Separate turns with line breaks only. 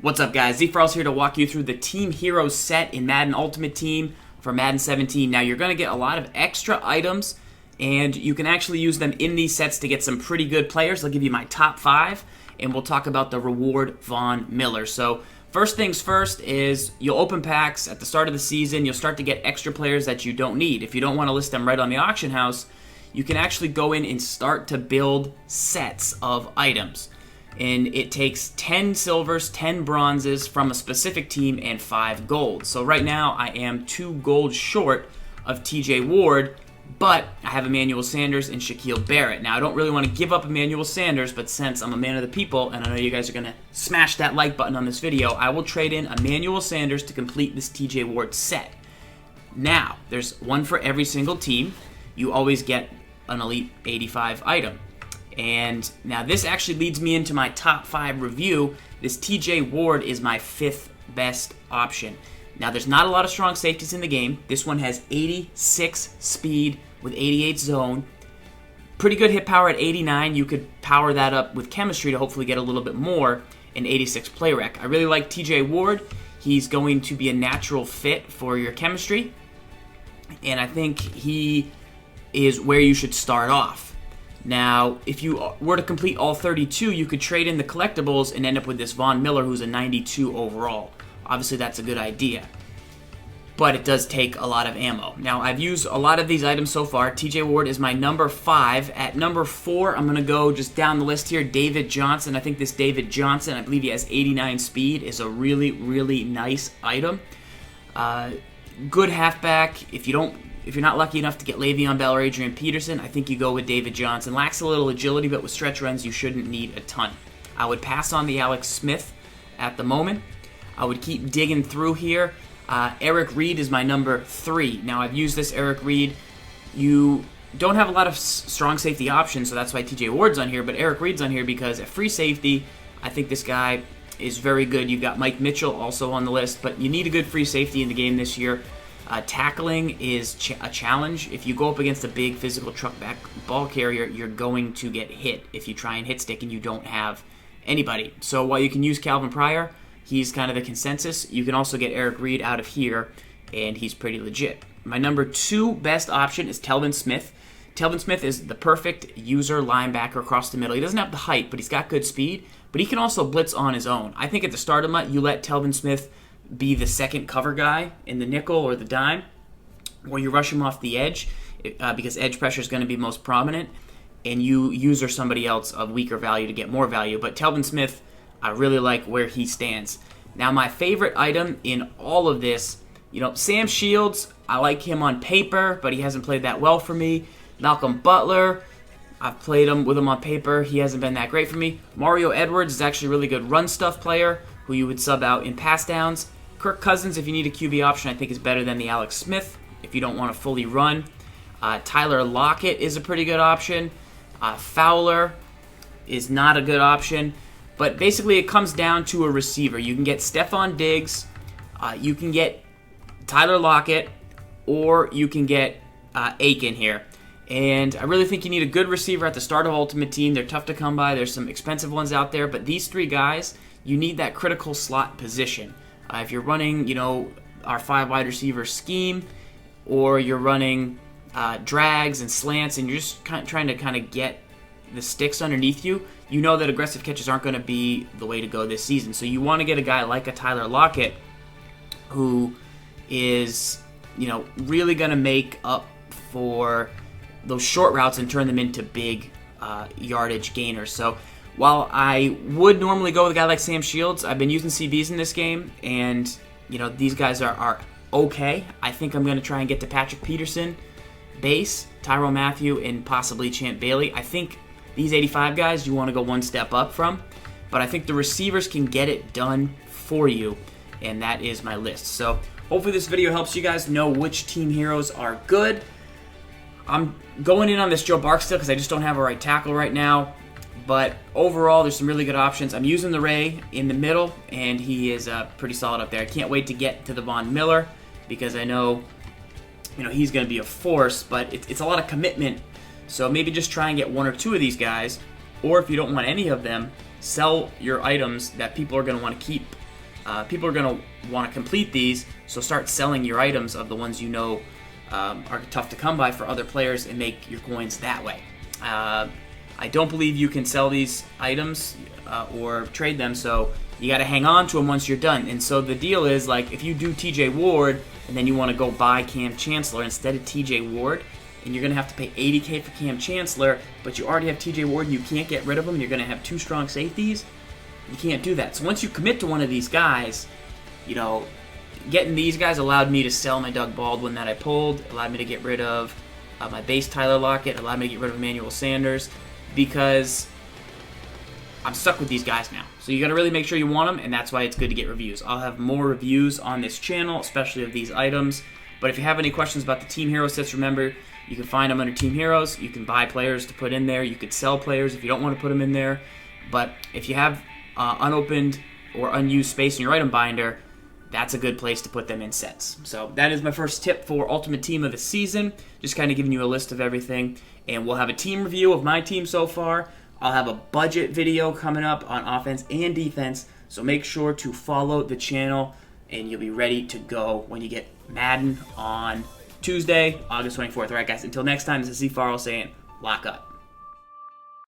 What's up, guys? ZFarls here to walk you through the Team Heroes set in Madden Ultimate Team for Madden 17. Now, you're going to get a lot of extra items, and you can actually use them in these sets to get some pretty good players. I'll give you my top 5, and we'll talk about the reward Von Miller. So, first things first is you'll open packs at the start of the season. You'll start to get extra players that you don't need. If you don't want to list them right on the auction house, you can actually go in and start to build sets of items. And it takes 10 silvers, 10 bronzes from a specific team, and 5 gold. So right now, I am 2 gold short of TJ Ward, but I have Emmanuel Sanders and Shaquille Barrett. Now, I don't really want to give up Emmanuel Sanders, but since I'm a man of the people, and I know you guys are going to smash that like button on this video, I will trade in Emmanuel Sanders to complete this TJ Ward set. Now, there's one for every single team. You always get an Elite 85 item. And now this actually leads me into my top 5 review. This TJ Ward is my 5th best option. Now there's not a lot of strong safeties in the game. This one has 86 speed with 88 zone. Pretty good hit power at 89. You could power that up with chemistry to hopefully get a little bit more, in 86 play rec. I really like TJ Ward. He's going to be a natural fit for your chemistry. And I think he is where you should start off. Now, if you were to complete all 32, you could trade in the collectibles and end up with this Von Miller, who's a 92 overall. Obviously, that's a good idea. But it does take a lot of ammo. Now, I've used a lot of these items so far. TJ Ward is my number 5. At number 4, I'm going to go just down the list here. David Johnson. I think this David Johnson, I believe he has 89 speed, is a really, really nice item. Good halfback. If you're not lucky enough to get Le'Veon Bell or Adrian Peterson, I think you go with David Johnson. Lacks a little agility, but with stretch runs, you shouldn't need a ton. I would pass on the Alex Smith at the moment. I would keep digging through here. Eric Reed is my number 3. Now, I've used this Eric Reed. You don't have a lot of strong safety options, so that's why TJ Ward's on here, but Eric Reed's on here because at free safety, I think this guy is very good. You've got Mike Mitchell also on the list, but you need a good free safety in the game this year. Tackling is a challenge. If you go up against a big physical truck back ball carrier, you're going to get hit if you try and hit stick and you don't have anybody. So while you can use Calvin Pryor, he's kind of the consensus. You can also get Eric Reed out of here, and he's pretty legit. My number 2 best option is Telvin Smith. Telvin Smith is the perfect user linebacker across the middle. He doesn't have the height, but he's got good speed, but he can also blitz on his own. I think at the start of MUT, you let Telvin Smith be the second cover guy in the nickel or the dime, or you rush him off the edge because edge pressure is going to be most prominent, and you use or somebody else of weaker value to get more value. But Telvin Smith, I really like where he stands. Now, my favorite item in all of this, Sam Shields, I like him on paper, but he hasn't played that well for me. Malcolm Butler, I've played with him on paper. He hasn't been that great for me. Mario Edwards is actually a really good run stuff player who you would sub out in pass downs. Kirk Cousins, if you need a QB option, I think is better than the Alex Smith if you don't want to fully run. Tyler Lockett is a pretty good option. Fowler is not a good option. But basically, it comes down to a receiver. You can get Stephon Diggs, you can get Tyler Lockett, or you can get Aiken here. And I really think you need a good receiver at the start of Ultimate Team. They're tough to come by. There's some expensive ones out there. But these 3 guys, you need that critical slot position. If you're running, our 5 wide receiver scheme, or you're running drags and slants, and you're just trying to get the sticks underneath you, you know that aggressive catches aren't going to be the way to go this season. So you want to get a guy like a Tyler Lockett who is, really going to make up for those short routes and turn them into big yardage gainers. So while I would normally go with a guy like Sam Shields, I've been using CBs in this game, and these guys are okay. I think I'm going to try and get to Patrick Peterson, base, Tyrann Mathieu, and possibly Champ Bailey. I think these 85 guys you want to go one step up from, but I think the receivers can get it done for you, and that is my list. So hopefully this video helps you guys know which team heroes are good. I'm going in on this Joe Barksdale because I just don't have a right tackle right now. But overall, there's some really good options. I'm using the Ray in the middle, and he is pretty solid up there. I can't wait to get to the Von Miller because I know, he's going to be a force, but it's a lot of commitment. So maybe just try and get 1 or 2 of these guys, or if you don't want any of them, sell your items that people are going to want to keep people are going to want to complete these, so start selling your items of the ones you know are tough to come by for other players and make your coins that way. I don't believe you can sell these items or trade them, so you got to hang on to them once you're done. And so the deal is, like, if you do TJ Ward and then you want to go buy Cam Chancellor instead of TJ Ward, and you're going to have to pay $80K for Cam Chancellor, but you already have TJ Ward and you can't get rid of him, and you're going to have 2 strong safeties, you can't do that. So once you commit to one of these guys, you know, getting these guys allowed me to sell my Doug Baldwin that I pulled, allowed me to get rid of my base Tyler Lockett, allowed me to get rid of Emmanuel Sanders, because I'm stuck with these guys now. So you got to really make sure you want them, and that's why it's good to get reviews. I'll have more reviews on this channel, especially of these items. But if you have any questions about the Team Hero sets, remember, you can find them under Team Heroes. You can buy players to put in there. You could sell players if you don't want to put them in there. But if you have unopened or unused space in your item binder, that's a good place to put them in sets. So that is my first tip for Ultimate Team of the season. Just kind of giving you a list of everything. And we'll have a team review of my team so far. I'll have a budget video coming up on offense and defense. So make sure to follow the channel and you'll be ready to go when you get Madden on Tuesday, August 24th. All right, guys, until next time, this is ZFarls saying, lock up.